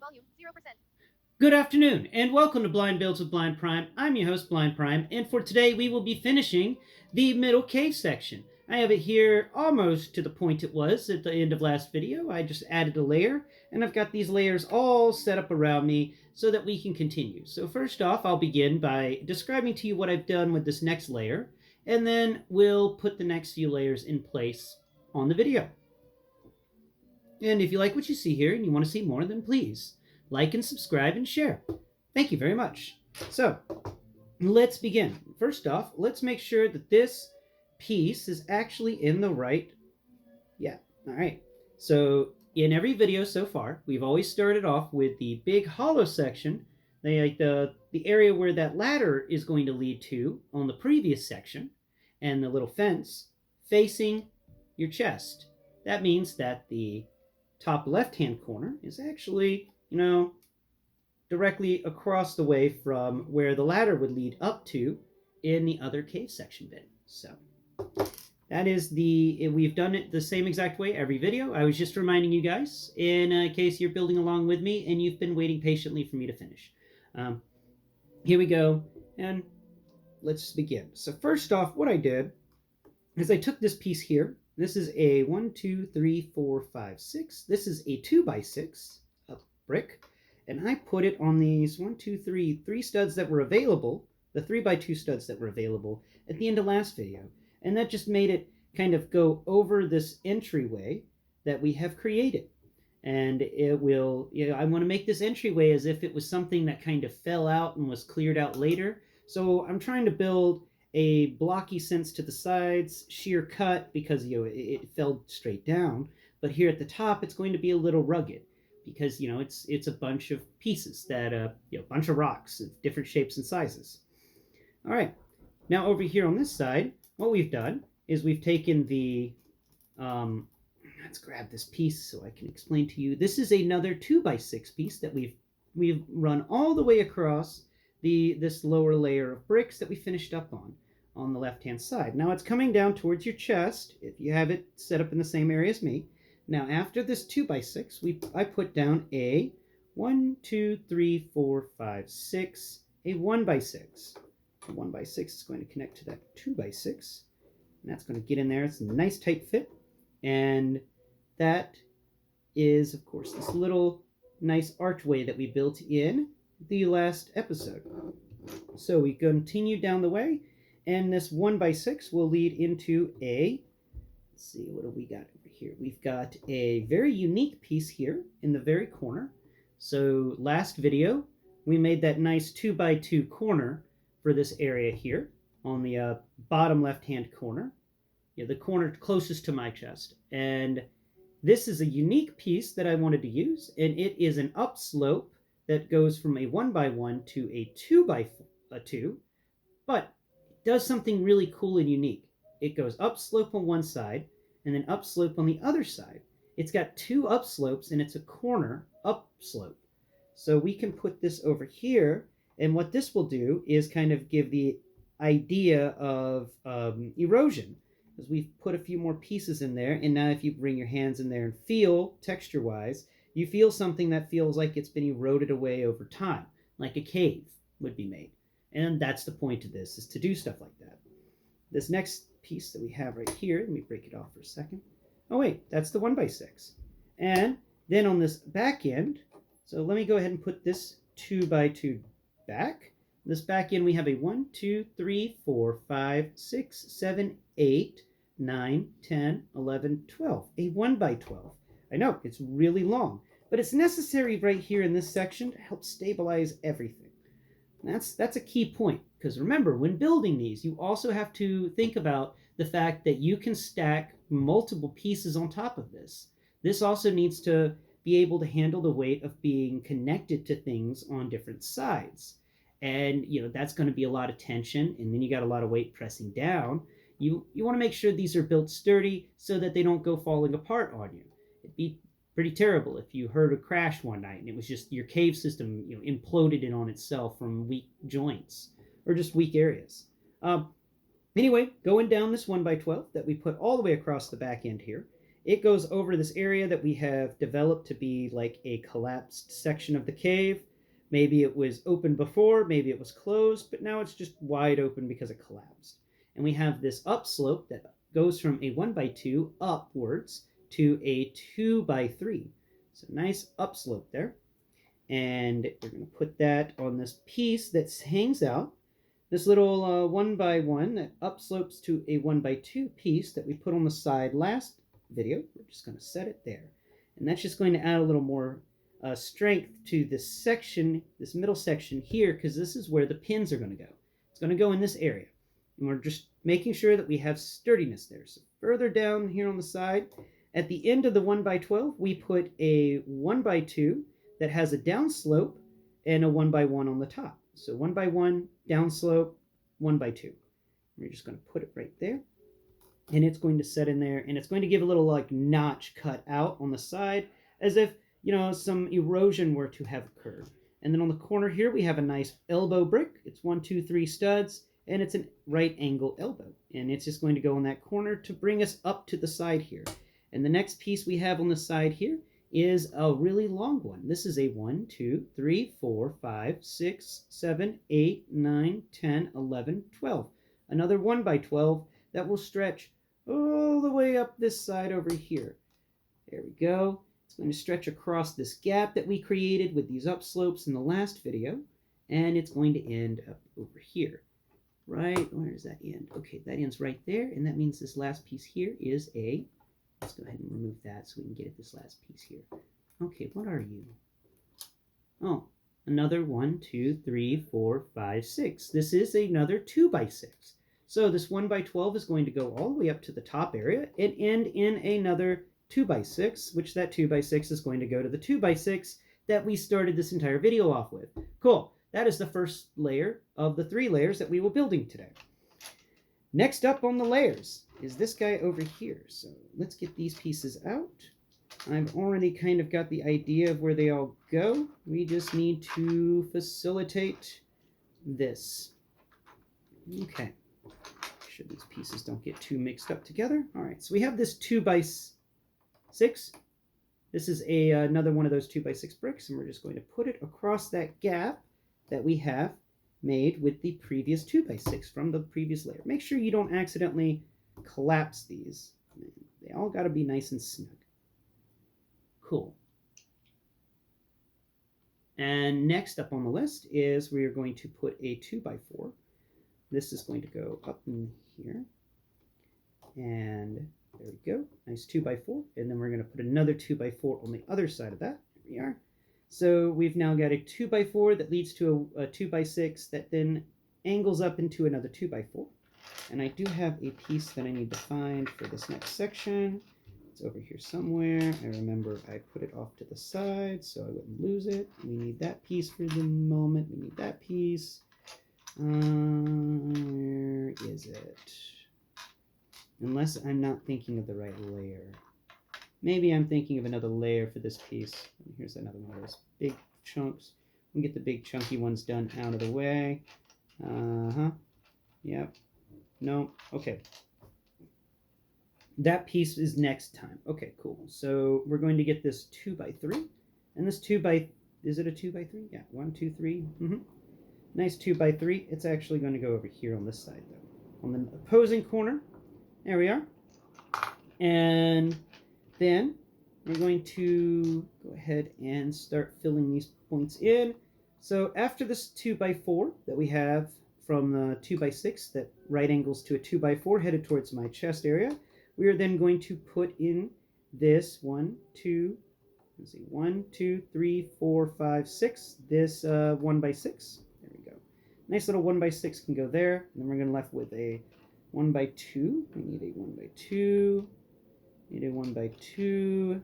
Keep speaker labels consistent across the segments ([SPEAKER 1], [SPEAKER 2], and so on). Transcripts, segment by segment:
[SPEAKER 1] volume 0%.
[SPEAKER 2] Good afternoon, and welcome to Blind Builds with Blind Prime. I'm your host, Blind Prime, and for today we will be finishing the middle cave section. I have it here almost to the point it was at the end of last video. I just added a layer, and I've got these layers all set up around me so that we can continue. So first off, I'll begin by describing to you what I've done with this next layer, and then we'll put the next few layers in place on the video. And if you like what you see here and you want to see more, then please like and subscribe and share. Thank you very much. So let's begin. First off, let's make sure that this piece is actually in the right. Yeah, all right. So in every video so far, we've always started off with the big hollow section, the area where that ladder is going to lead to on the previous section, and the little fence facing your chest. That means that the top left-hand corner is actually, directly across the way from where the ladder would lead up to in the other cave section bit. So that is we've done it the same exact way every video. I was just reminding you guys in case you're building along with me and you've been waiting patiently for me to finish. Here we go, and let's begin. So first off, what I did is I took this piece here. This is a 1, 2, 3, 4, 5, 6. This is a 2x6 brick, and I put it on these 3 studs that were available, the 3x2 studs that were available at the end of last video. And that just made it kind of go over this entryway that we have created. And it will, I want to make this entryway as if it was something that kind of fell out and was cleared out later. So I'm trying to build a blocky sense to the sides, sheer cut because it fell straight down. But here at the top, it's going to be a little rugged because it's a bunch of pieces that a bunch of rocks of different shapes and sizes. All right, now over here on this side, what we've done is we've taken the let's grab this piece so I can explain to you. This is another 2x6 piece that we've run all the way across this lower layer of bricks that we finished up on the left hand side. Now it's coming down towards your chest if you have it set up in the same area as me. Now after this 2x6, I put down a 1, 2, 3, 4, 5, 6, a 1x6. The 1x6 is going to connect to that 2x6, and that's going to get in there. It's a nice tight fit, and that is, of course, this little nice archway that we built in the last episode. So we continue down the way, and this 1x6 will lead into let's see, what do we got over here? We've got a very unique piece here in the very corner. So last video, we made that nice 2x2 corner for this area here on the bottom left-hand corner, the corner closest to my chest. And this is a unique piece that I wanted to use, and it is an upslope that goes from a 1x1 to a 2x2, but it does something really cool and unique. It goes upslope on one side and then upslope on the other side. It's got 2 upslopes, and it's a corner upslope. So we can put this over here, and what this will do is kind of give the idea of erosion, because we've put a few more pieces in there, and now if you bring your hands in there and feel, texture-wise, you feel something that feels like it's been eroded away over time, like a cave would be made. And that's the point of this, is to do stuff like that. This next piece that we have right here, let me break it off for a second. Oh wait, that's the 1x6. And then on this back end, so let me go ahead and put this 2x2 back. This back end we have a 1, 2, 3, 4, 5, 6, 7, 8, 9, 10, 11, 12. A 1x12. I know, it's really long, but it's necessary right here in this section to help stabilize everything. That's a key point, because remember, when building these, you also have to think about the fact that you can stack multiple pieces on top of this. This also needs to be able to handle the weight of being connected to things on different sides. And, that's going to be a lot of tension, and then you got a lot of weight pressing down. You want to make sure these are built sturdy so that they don't go falling apart on you. It'd be pretty terrible if you heard a crash one night and it was just your cave system imploded in on itself from weak joints or just weak areas. Anyway, going down this 1x12 that we put all the way across the back end here, it goes over this area that we have developed to be like a collapsed section of the cave. Maybe it was open before, maybe it was closed, but now it's just wide open because it collapsed. And we have this upslope that goes from a 1x2 upwards to a 2x3. So nice upslope there. And we're going to put that on this piece that hangs out. This little 1x1 that upslopes to a 1x2 piece that we put on the side last video. We're just going to set it there. And that's just going to add a little more strength to this section, this middle section here, because this is where the pins are going to go. It's going to go in this area. And we're just making sure that we have sturdiness there. So further down here on the side, at the end of the 1x12, we put a 1x2 that has a downslope and a 1x1 on the top. So 1x1, downslope, 1x2. We're just going to put it right there. And it's going to set in there, and it's going to give a little like notch cut out on the side, as if, you know, some erosion were to have occurred. And then on the corner here, we have a nice elbow brick. It's 1, 2, 3 studs, and it's a right angle elbow. And it's just going to go in that corner to bring us up to the side here. And the next piece we have on the side here is a really long one. This is a 1, 2, 3, 4, 5, 6, 7, 8, 9, 10, 11, 12. Another 1x12 that will stretch all the way up this side over here. There we go. It's going to stretch across this gap that we created with these upslopes in the last video, and it's going to end up over here. Right, where does that end? Okay, that ends right there, and that means this last piece here is a, let's go ahead and remove that so we can get at this last piece here. Okay, what are you? Oh, another 1, 2, 3, 4, 5, 6. This is another 2x6. So this 1x12 is going to go all the way up to the top area and end in another 2x6, which that 2x6 is going to go to the 2x6 that we started this entire video off with. Cool. That is the first layer of the 3 layers that we will be building today. Next up on the layers is this guy over here. So let's get these pieces out. I've already kind of got the idea of where they all go. We just need to facilitate this. Okay. Make sure these pieces don't get too mixed up together. All right, so we have this 2x6. This is another one of those 2x6 bricks, and we're just going to put it across that gap that we have made with the previous 2x6 from the previous layer. Make sure you don't accidentally collapse these. They all got to be nice and snug. Cool. And next up on the list is we are going to put a 2x4. This is going to go up in here. And there we go. Nice 2x4. And then we're going to put another 2x4 on the other side of that. There we are. So we've now got a 2x4 that leads to a 2x6 that then angles up into another 2x4. And I do have a piece that I need to find for this next section. It's over here somewhere. I remember I put it off to the side so I wouldn't lose it. We need that piece for the moment. We need that piece. Where is it? Unless I'm not thinking of the right layer. Maybe I'm thinking of another layer for this piece. Here's another one of those big chunks. We can get the big chunky ones done out of the way. Yep. No. Okay. That piece is next time. Okay, cool. So we're going to get this 2x3. And this 2x... Is it a 2x3? Yeah. 1, 2, 3. Nice 2x3. It's actually going to go over here on this side, though. On the opposing corner. There we are. And then we're going to go ahead and start filling these points in. So after this 2x4 that we have from the 2x6 that right angles to a 2x4 headed towards my chest area, we are then going to put in this 1, 2, 3, 4, 5, 6. This 1x6. There we go. Nice little 1x6 can go there. And then we're going to left with a 1x2. We need a 1x2. Need a 1x2.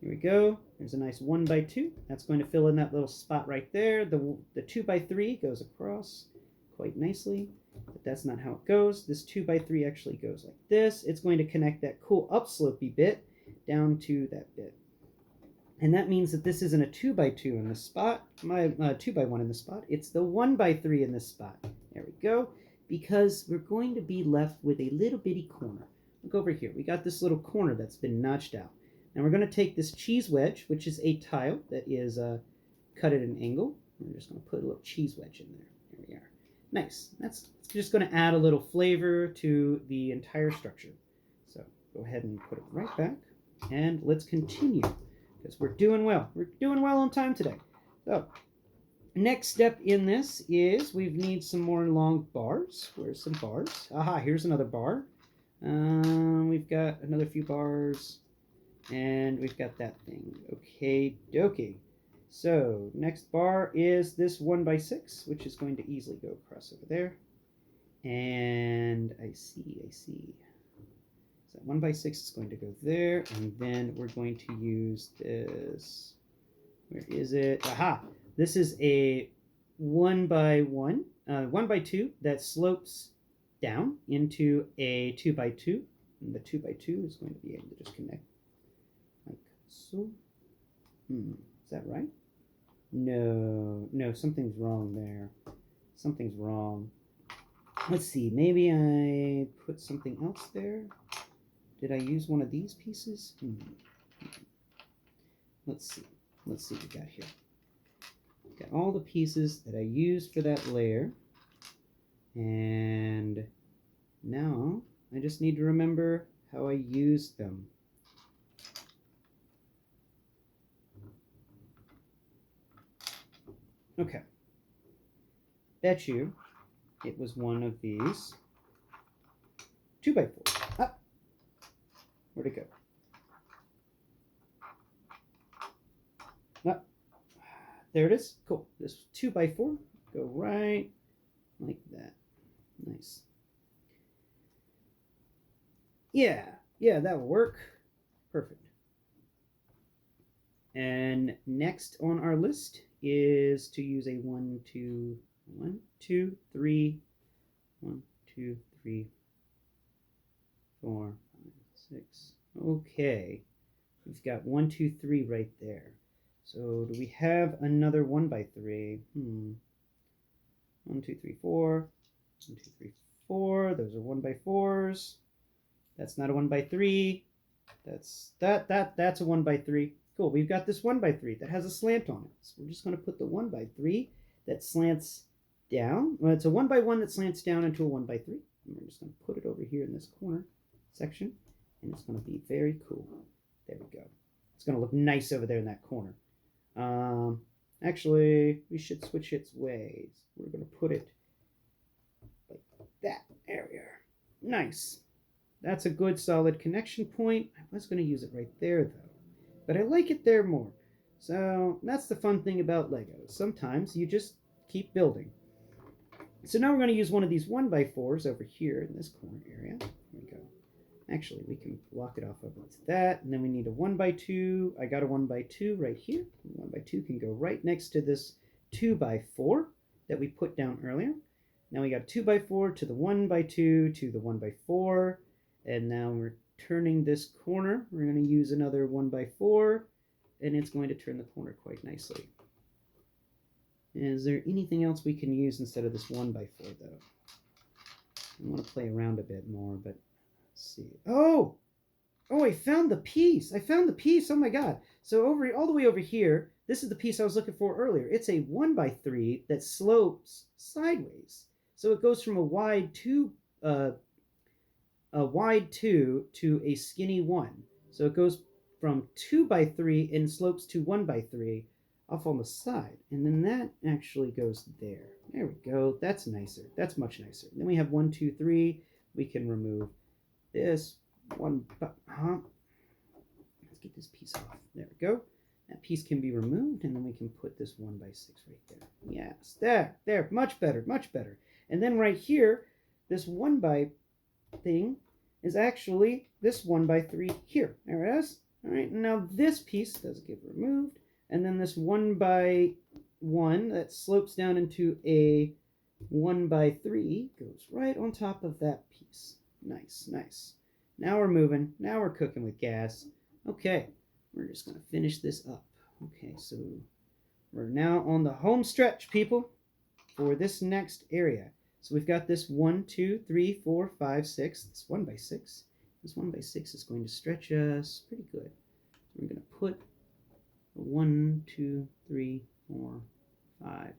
[SPEAKER 2] Here we go. There's a nice 1x2. That's going to fill in that little spot right there. The 2x3 goes across quite nicely, but that's not how it goes. This 2x3 actually goes like this. It's going to connect that cool upslopey bit down to that bit. And that means that this isn't a 2x2 in this spot, 2x1 in this spot. It's the 1x3 in this spot. There we go. Because we're going to be left with a little bitty corner. look over here. We got this little corner that's been notched out. Now we're going to take this cheese wedge, which is a tile that is cut at an angle. We're just going to put a little cheese wedge in there. There we are. Nice. That's just going to add a little flavor to the entire structure. So go ahead and put it right back. And let's continue, because we're doing well. We're doing well on time today. So next step in this is we need some more long bars. Where's some bars? Aha, here's another bar. We've got another few bars, and we've got that thing. Okay, dokie. So next bar is this 1x6, which is going to easily go across over there. And I see. So 1x6 is going to go there, and then we're going to use this. Where is it? Aha! This is a 1x2 that slopes down into a 2x2, and the 2x2 is going to be able to just connect like so. Is that right? No, something's wrong there. Something's wrong. Let's see, maybe I put something else there. Did I use one of these pieces? Let's see what we got here. Got all the pieces that I used for that layer. And now I just need to remember how I used them. Okay. Bet you it was one of these 2x4. Ah! Where'd it go? Ah, there it is. Cool. This 2x4 go right like that. Nice. Yeah, that will work. Perfect. And next on our list is to use a 1, 2, 3, 4, 5, 6. Okay, we've got 1, 2, 3 right there. So do we have another 1x3? 1, 2, 3, 4. 1, 2, 3, 4. Those are 1x4s. That's not a 1x3. That's a 1x3. Cool. We've got this 1x3 that has a slant on it. So we're just going to put the 1x3 that slants down. Well, it's a 1x1 that slants down into a 1x3. And we're just going to put it over here in this corner section, and it's going to be very cool. There we go. It's going to look nice over there in that corner. Actually, we should switch its ways. We're going to put it like that. There we are. Nice. That's a good solid connection point. I was going to use it right there, though. But I like it there more. So that's the fun thing about Legos. Sometimes you just keep building. So now we're going to use one of these 1x4s over here in this corner area. There we go. Actually, we can block it off over to that. And then we need a 1x2. I got a 1x2 right here. 1x2 can go right next to this 2x4 that we put down earlier. Now we got a 2x4 to the 1x2 to the 1x4. And now we're turning this corner. We're going to use another 1x4, and it's going to turn the corner quite nicely. Is there anything else we can use instead of this 1x4, though? I want to play around a bit more, but let's see. Oh, I found the piece. Oh my god. So all the way over here, this is the piece I was looking for earlier. It's a 1x3 that slopes sideways. So it goes from a wide 2 to a skinny 1. So it goes from 2x3 and slopes to 1x3 off on the side. And then that actually goes there. There we go. That's nicer. That's much nicer. Then we have 1, 2, 3. We can remove this one. Let's get this piece off. There we go. That piece can be removed, and then we can put this 1x6 right there. Yes, there. Much better. And then right here, this 1x thing is actually this 1x3 here. There it is. All right, now this piece does get removed, and then this 1x1 that slopes down into a 1x3 goes right on top of that piece. Nice. Now we're moving. Now we're cooking with gas. Okay, we're just going to finish this up. Okay, so we're now on the home stretch, people, for this next area. So we've got this 1, 2, 3, 4, 5, 6, this 1x6, This 1x6 is going to stretch us pretty good. So we're going to put 1, 2, 3, 4, 5.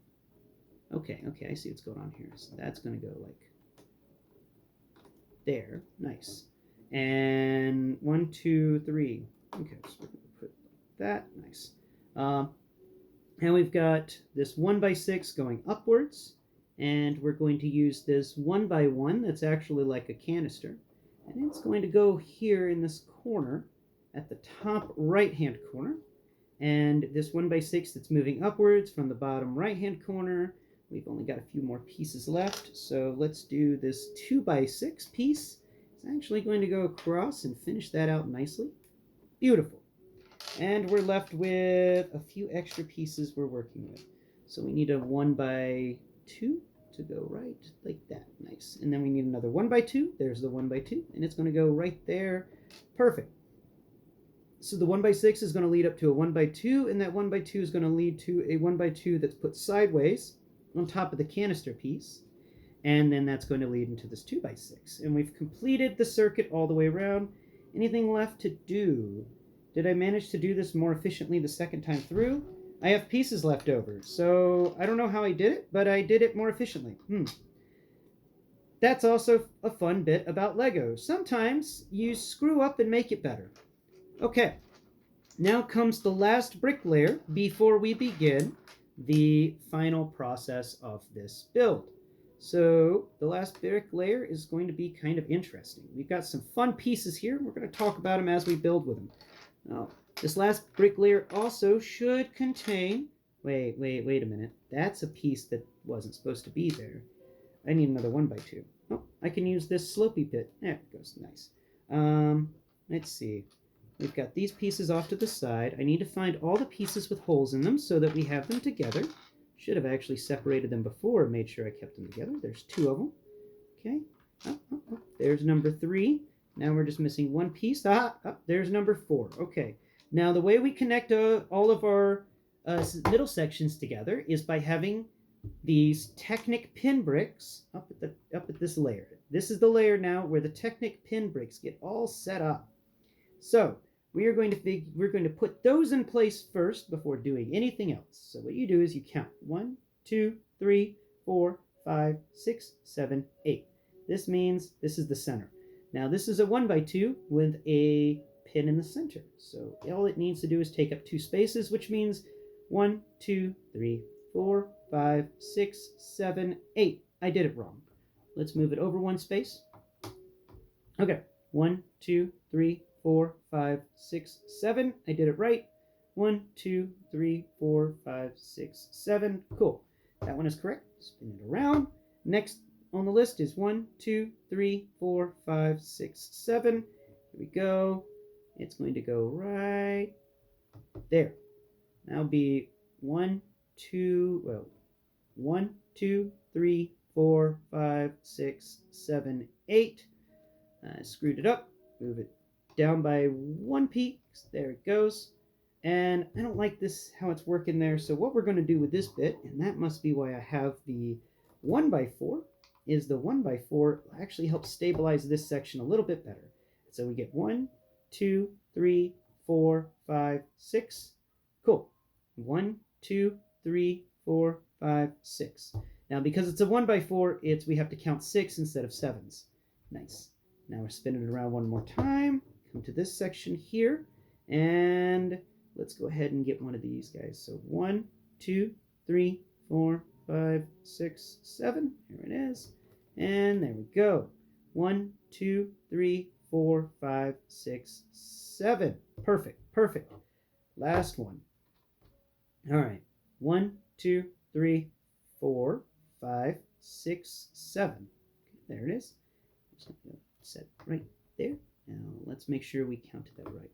[SPEAKER 2] Okay, I see what's going on here. So that's going to go like there. Nice. And 1, 2, 3. Okay, so we're going to put that. Nice. And we've got this 1x6 going upwards, and we're going to use this 1x1 that's actually like a canister, and it's going to go here in this corner at the top right hand corner. And this 1x6 that's moving upwards from the bottom right hand corner, we've only got a few more pieces left, so let's do this 2x6 piece. It's actually going to go across and finish that out nicely. Beautiful. And we're left with a few extra pieces we're working with. So we need a 1x2 to go right like that. Nice. And then we need another 1x2. There's the 1x2, and it's going to go right there. Perfect. So the 1x6 is going to lead up to a 1x2, and that 1x2 is going to lead to a 1x2 that's put sideways on top of the canister piece. And then that's going to lead into this 2x6. And we've completed the circuit all the way around. Anything left to do? Did I manage to do this more efficiently the second time through? I have pieces left over, so I don't know how I did it, but I did it more efficiently. That's also a fun bit about Lego. Sometimes you screw up and make it better. Okay, now comes the last brick layer before we begin the final process of this build. So the last brick layer is going to be kind of interesting. We've got some fun pieces here. We're going to talk about them as we build with them. Now, this last brick layer also should contain... Wait a minute. That's a piece that wasn't supposed to be there. I need another 1x2. Oh, I can use this slopey bit. There it goes. Nice. Let's see. We've got these pieces off to the side. I need to find all the pieces with holes in them so that we have them together. Should have actually separated them before and made sure I kept them together. There's 2 of them. Okay. Oh. There's number 3. Now we're just missing one piece. There's number 4. Okay. Now the way we connect all of our middle sections together is by having these Technic pin bricks up at this layer. This is the layer now where the Technic pin bricks get all set up. So we're going to put those in place first before doing anything else. So what you do is you count 1, 2, 3, 4, 5, 6, 7, 8. This means this is the center. Now this is a 1x2 with a pin in the center. So all it needs to do is take up 2 spaces, which means 1, 2, 3, 4, 5, 6, 7, 8. I did it wrong. Let's move it over 1 space. Okay. 1, 2, 3, 4, 5, 6, 7. I did it right. 1, 2, 3, 4, 5, 6, 7. Cool. That one is correct. Spin it around. Next on the list is 1, 2, 3, 4, 5, 6, 7. Here we go. It's going to go right there. That'll be 1, 2, 3, 4, 5, 6, 7, 8. I screwed it up. Move it down by 1 piece. There it goes. And I don't like this, how it's working there. So what we're going to do with this bit, and that must be why I have the 1x4, is the 1x4 actually helps stabilize this section a little bit better. So we get 1, 2, 3, 4, 5, 6. Cool. 1, 2, 3, 4, 5, 6. Now because it's a 1x4, we have to count 6 instead of 7s. Nice. Now we're spinning it around one more time. Come to this section here, and let's go ahead and get one of these guys. So 1, 2, 3, 4, 5, 6, 7. Here it is. And there we go. 1, 2, 3, 4, 5, 6, 7. Perfect. Last one. All right. 1, 2, 3, 4, 5, 6, 7. Okay, there it is. Set right there. Now let's make sure we counted that right.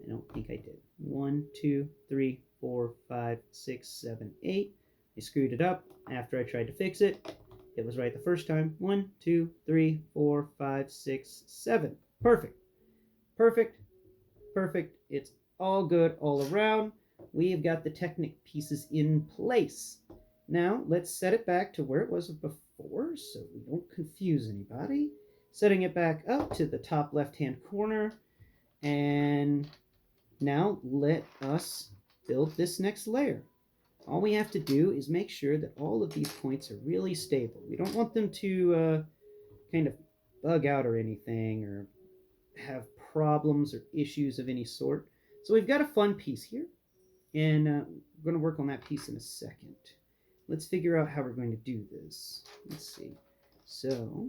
[SPEAKER 2] I don't think I did. 1, 2, 3, 4, 5, 6, 7, 8. I screwed it up after I tried to fix it. It was right the first time. 1, 2, 3, 4, 5, 6, 7. Perfect. It's all good all around. We've got the Technic pieces in place. Now let's set it back to where it was before so we don't confuse anybody. setting it back up to the top left-hand corner. And now let us build this next layer. All we have to do is make sure that all of these points are really stable. We don't want them to kind of bug out or anything, or have problems or issues of any sort. So we've got a fun piece here, and we're going to work on that piece in a second. Let's figure out how we're going to do this. Let's see. So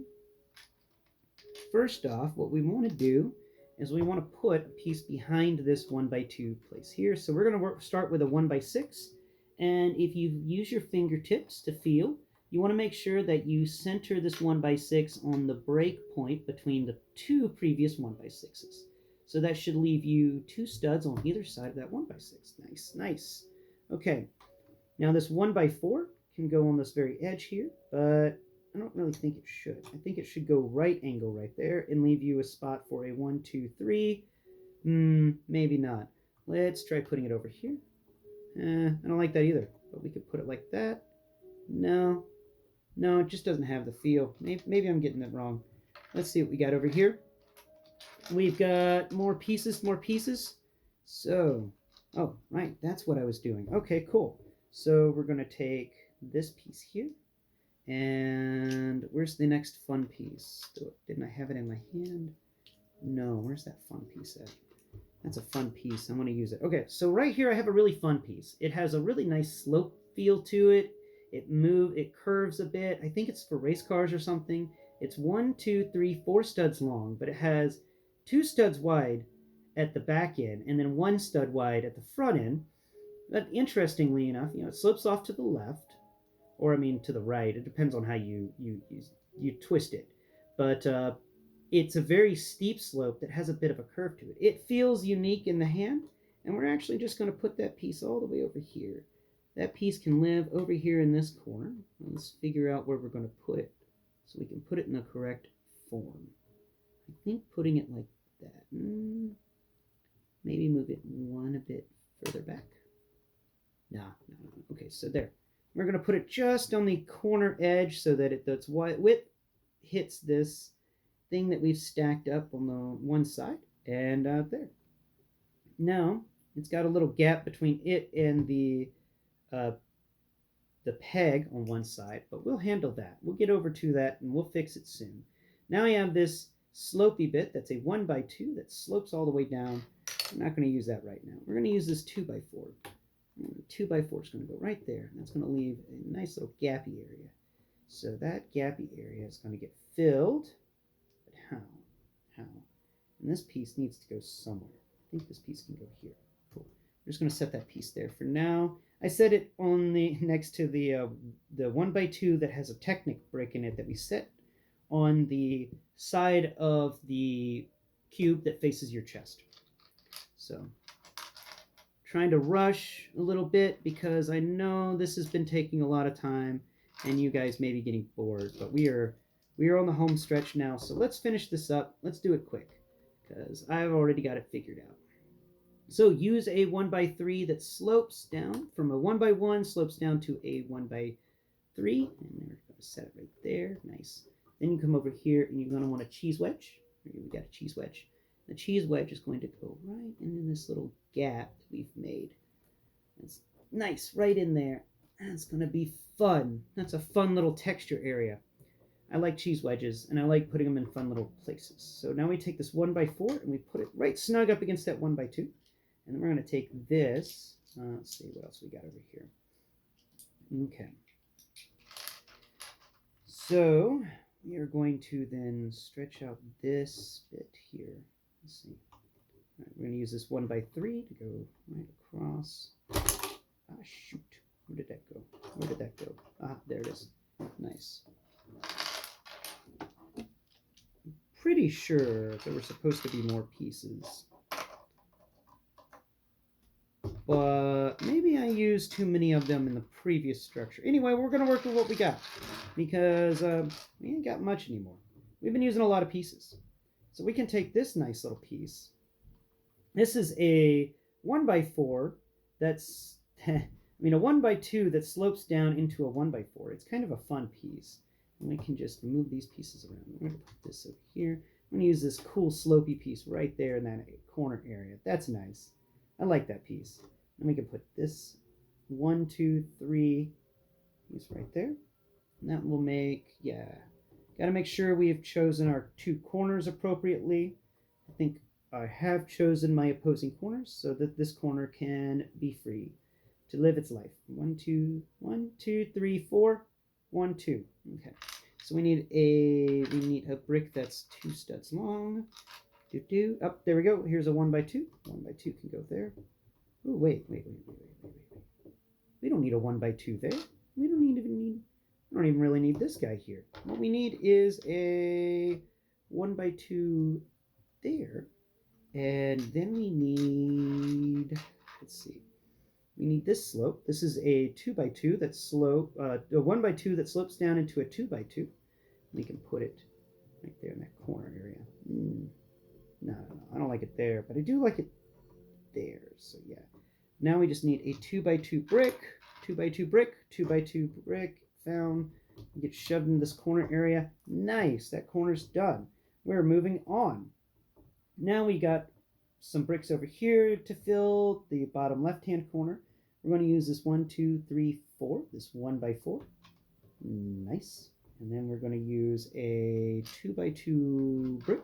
[SPEAKER 2] first off, what we want to do is we want to put a piece behind this 1x2 place here. So we're going to start with a 1x6, and if you use your fingertips to feel, you want to make sure that you center this 1x6 on the break point between the two previous 1x6s. So that should leave you 2 studs on either side of that 1x6. Nice, nice. Okay, now this 1x4 can go on this very edge here, but I don't really think it should. I think it should go right angle right there and leave you a spot for a 1, 2, 3. Maybe not. Let's try putting it over here. I don't like that either, but we could put it like that. No, it just doesn't have the feel. Maybe I'm getting it wrong. Let's see what we got over here. We've got more pieces. So, oh, right, that's what I was doing. Okay, cool. So we're going to take this piece here. And where's the next fun piece? Didn't I have it in my hand? No, where's that fun piece at? That's a fun piece. I'm going to use it. Okay, so right here I have a really fun piece. It has a really nice slope feel to it. It curves a bit. I think it's for race cars or something. It's 1, 2, 3, 4 studs long, but it has 2 studs wide at the back end and then 1 stud wide at the front end. But interestingly enough, it slopes off to the left, or I mean to the right. It depends on how you twist it. But it's a very steep slope that has a bit of a curve to it. It feels unique in the hand, and we're actually just going to put that piece all the way over here. That piece can live over here in this corner. Let's figure out where we're going to put it so we can put it in the correct form. I think putting it like that. Maybe move it one a bit further back. No. Okay, so there. We're going to put it just on the corner edge so that its width hits this thing that we've stacked up on the one side, and there. Now it's got a little gap between it and the peg on one side, but we'll handle that. We'll get over to that and we'll fix it soon. Now I have this slopey bit that's a 1x2 that slopes all the way down. We're not going to use that right now. We're going to use this 2x4. 2x4 is going to go right there, and that's going to leave a nice little gappy area. So that gappy area is going to get filled. But how? And this piece needs to go somewhere. I think this piece can go here. Cool. We're just going to set that piece there for now. I set it on the next to the 1x2 that has a Technic brick in it that we set on the side of the cube that faces your chest. So, trying to rush a little bit because I know this has been taking a lot of time and you guys may be getting bored, but we are on the home stretch now, so let's finish this up. Let's do it quick because I've already got it figured out. So use a 1x3 that slopes down from a 1x1, slopes down to a 1x3, and we're going to set it right there. Nice. Then you come over here and you're going to want a cheese wedge. Here we got a cheese wedge. The cheese wedge is going to go right into this little gap that we've made. It's nice, right in there. That's going to be fun. That's a fun little texture area. I like cheese wedges, and I like putting them in fun little places. So now we take this 1x4 and we put it right snug up against that 1x2. And then we're going to take this. Let's see what else we got over here. Okay. So we are going to then stretch out this bit here. Let's see. All right, we're going to use this 1x3 to go right across. Ah, shoot. Where did that go? Where did that go? Ah, there it is. Nice. I'm pretty sure there were supposed to be more pieces. But maybe I used too many of them in the previous structure. Anyway, we're going to work with what we got because we ain't got much anymore. We've been using a lot of pieces. So we can take this nice little piece. This is a 1x4 that's, a 1x2 that slopes down into a 1x4. It's kind of a fun piece. we can just move these pieces around. I'm going to put this over here. I'm going to use this cool slopey piece right there in that corner area. That's nice. I like that piece. And we can put this 1, 2, 3 piece right there. And that will make, yeah. Got to make sure we have chosen our 2 corners appropriately. I think I have chosen my opposing corners so that this corner can be free to live its life. 1, 2, 1, 2, 3, 4, 1, 2. Okay. So we need a brick that's 2 studs long. Oh, there we go. Here's a 1 by 2. 1 by 2 can go there. Oh, wait. We don't need a 1 by 2 there. We don't even really need this guy here. What we need is a 1 by 2 there. And then we need, let's see, we need this slope. This is a 2 by 2 that slope, a 1 by 2 that slopes down into a 2 by 2. We can put it right there in that corner area. No, I don't like it there, but I do like it there. So yeah, now we just need a 2 by 2 brick, 2 by 2 brick, 2 by 2 brick. Found. Get shoved in this corner area. Nice, that corner's done. We're moving on. Now we got some bricks over here to fill the bottom left-hand corner. We're going to use this 1, 2, 3, 4, this 1 by 4. Nice. And then we're going to use a 2 by 2 brick.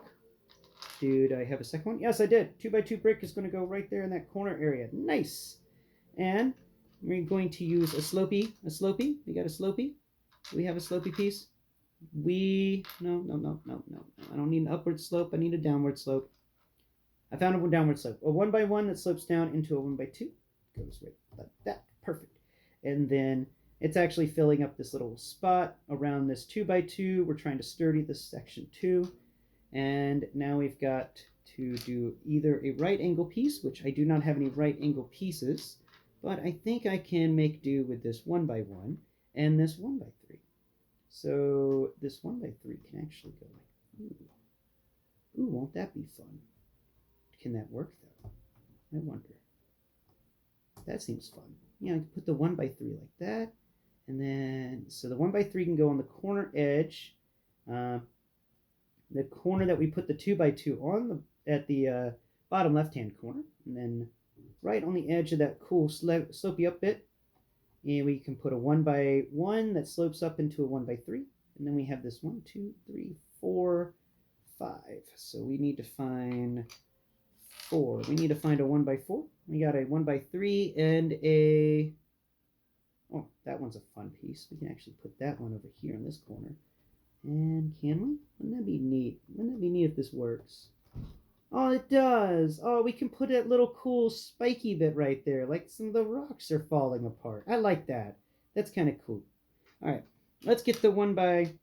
[SPEAKER 2] Did I have a second one? Yes, I did. 2 by 2 brick is going to go right there in that corner area. Nice. And we're going to use a slopey. We got a slopey. Do we have a slopey piece? No. I don't need an upward slope. I need a downward slope. I found a downward slope. A 1 by 1 that slopes down into a 1 by 2. Goes right like that. Perfect. And then it's actually filling up this little spot around this 2 by 2. We're trying to sturdy this section too. And now we've got to do either a right angle piece, which I do not have any right angle pieces, but I think I can make do with this 1 by 1 and this 1 by 3. So this 1 by 3 can actually go like, ooh, won't that be fun? Can that work though? I wonder. That seems fun. Yeah, I can put the 1 by 3 like that. And then, so the 1 by 3 can go on the corner edge. The corner that we put the 2 by 2 on, at the bottom left-hand corner. And then right on the edge of that cool slopey up bit, and we can put a 1 by 1 that slopes up into a 1 by 3. And then we have this 1, 2, 3, 4, 5. So we need to find 4. We need to find a 1 by 4. We got a 1 by 3 and a, oh, that one's a fun piece. We can actually put that one over here in this corner. And can we? Wouldn't that be neat? Wouldn't that be neat if this works? Oh, it does. Oh, we can put that little cool spiky bit right there, like some of the rocks are falling apart. I like that. That's kind of cool. All right, let's get the 1 by,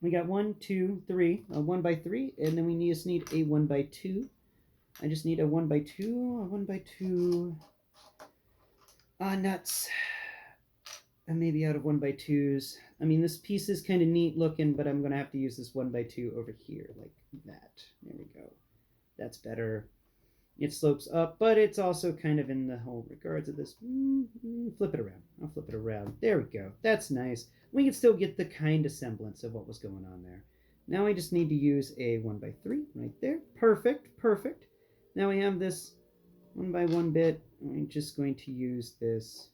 [SPEAKER 2] we got 1, 2, 3, a 1 by 3, and then we just need a 1 by 2. I just need a 1 by 2, a 1 by 2. Nuts. And maybe out of 1 by 2s. I mean, this piece is kind of neat looking, but I'm going to have to use this 1 by 2 over here, like that. There we go. That's better. It slopes up, but it's also kind of in the whole regards of this. Flip it around. I'll flip it around. There we go. That's nice. We can still get the kind of semblance of what was going on there. Now we just need to use a 1 by 3 right there. Perfect, perfect. Now we have this 1 by 1 bit. I'm just going to use this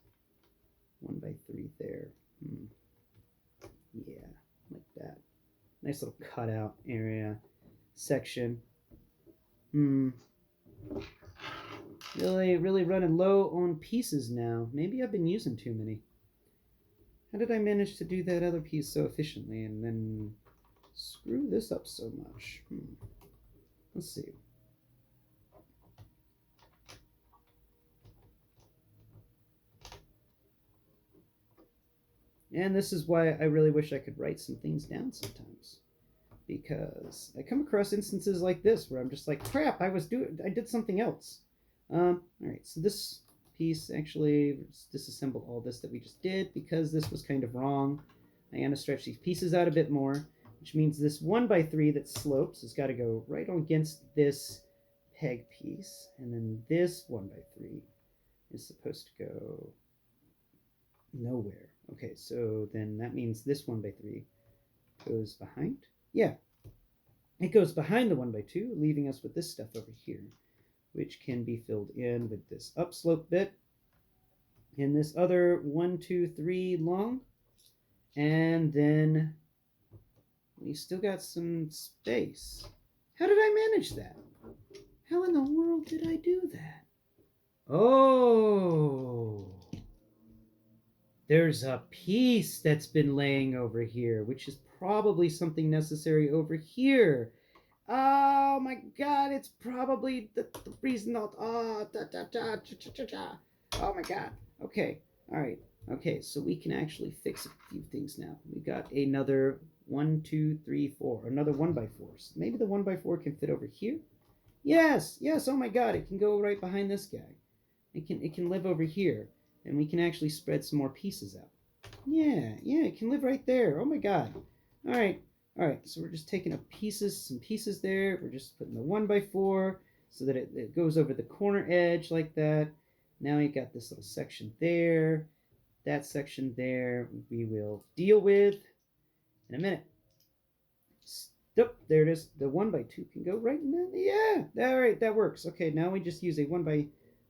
[SPEAKER 2] 1 by 3 there. Yeah, like that. Nice little cutout area section. Really running low on pieces now. Maybe I've been using too many. How did I manage to do that other piece so efficiently and then screw this up so much? Let's see. And this is why I really wish I could write some things down sometimes. Because I come across instances like this where I'm just like, crap, I did something else. All right, so this piece, actually, disassemble all this that we just did because this was kind of wrong. I gotta stretch these pieces out a bit more, which means this 1 by 3 that slopes has got to go right against this peg piece. And then this 1 by 3 is supposed to go nowhere. Okay, so then that means this 1 by 3 goes behind. Yeah, it goes behind the 1x2, leaving us with this stuff over here, which can be filled in with this upslope bit and this other 1, 2, 3 long. And then we still got some space. How did I manage that? How in the world did I do that? Oh, there's a piece that's been laying over here, which is probably something necessary over here. Oh my god, it's probably the reason not. Oh, oh my god. Okay, alright. Okay, so we can actually fix a few things now. We got another 1, 2, 3, 4. Another 1x4. So maybe the 1x4 can fit over here? Yes, yes, oh my god, it can go right behind this guy. It can live over here. And we can actually spread some more pieces out. Yeah, it can live right there. Oh my god. Alright, so we're just taking up some pieces there. We're just putting the 1x4 so that it goes over the corner edge like that. Now you got this little section there. That section there we will deal with in a minute. Yep, there it is. The 1x2 can go right in there. Yeah, all right, that works. Okay, now we just use a 1x3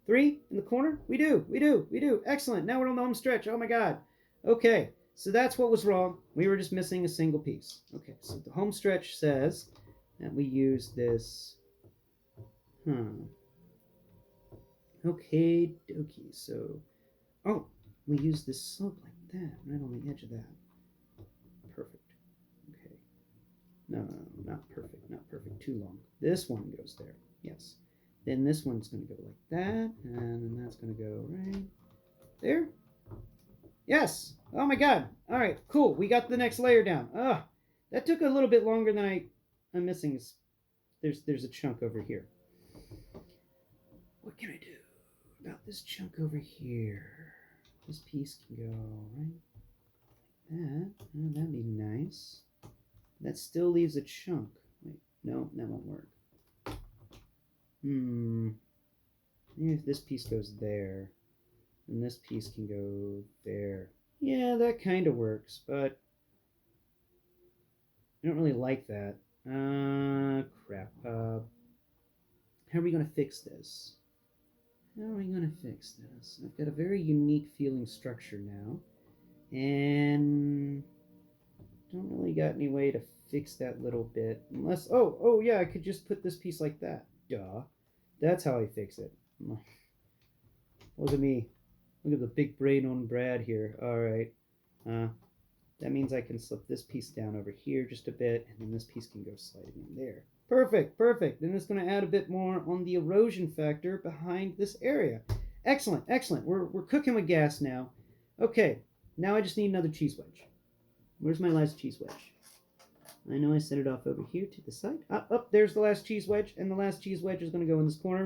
[SPEAKER 2] in the corner. We do. Excellent. Now we're on the home stretch. Oh my god. Okay, so that's what was wrong. We were just missing a single piece. Okay, so the home stretch says that we use this. Okay, dokie. So, oh, we use this slope like that, right on the edge of that. Perfect. Okay. No, not perfect. Not perfect. Too long. This one goes there. Yes. Then this one's going to go like that, and then that's going to go right there. Yes. Oh my god. All right. Cool. We got the next layer down. That took a little bit longer than I'm missing. There's a chunk over here. What can I do about this chunk over here? This piece can go right like that. Oh, that'd be nice. That still leaves a chunk. Wait, no, that won't work. Maybe if this piece goes there, and this piece can go there. Yeah, that kind of works, but I don't really like that. Crap. How are we going to fix this? I've got a very unique feeling structure now, and don't really got any way to fix that little bit, unless, oh yeah, I could just put this piece like that. Duh. That's how I fix it. Look at me. Look at the big brain on Brad here. Alright. That means I can slip this piece down over here just a bit, and then this piece can go sliding in there. Perfect. Then it's going to add a bit more on the erosion factor behind this area. Excellent. We're cooking with gas now. Okay, now I just need another cheese wedge. Where's my last cheese wedge? I know I set it off over here to the side. There's the last cheese wedge, and the last cheese wedge is going to go in this corner.